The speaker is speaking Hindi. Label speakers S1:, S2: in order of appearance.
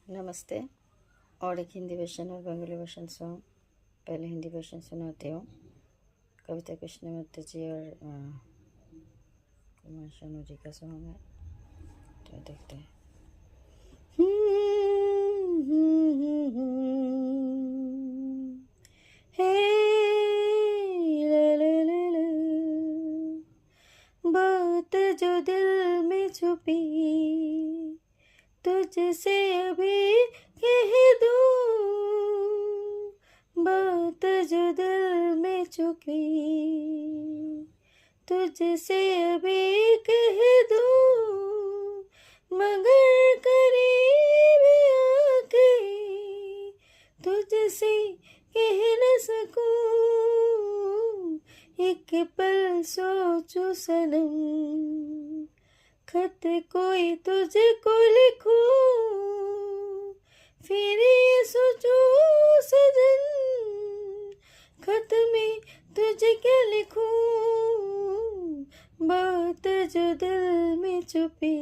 S1: नमस्ते। और एक हिंदी वर्शन और बंगाली वर्शन सॉन्ग। पहले हिंदी वर्शन सुनाती हूँ। कविता कृष्णमूर्ति जी और कुमार शानू जी का सॉन्ग है, तो देखते हैं। हे बात जो दिल में छुपी तुझसे अभी कह दूं, बात जो दिल में छुपी तुझसे अभी कह दूं, मगर करीब आके तुझसे कह न सकूं, एक पल सोचूं सनम, खत कोई तुझको लिखूं, फिर ये सोचूं सजन, खत में तुझे क्या लिखूं, बात जो दिल में छुपी।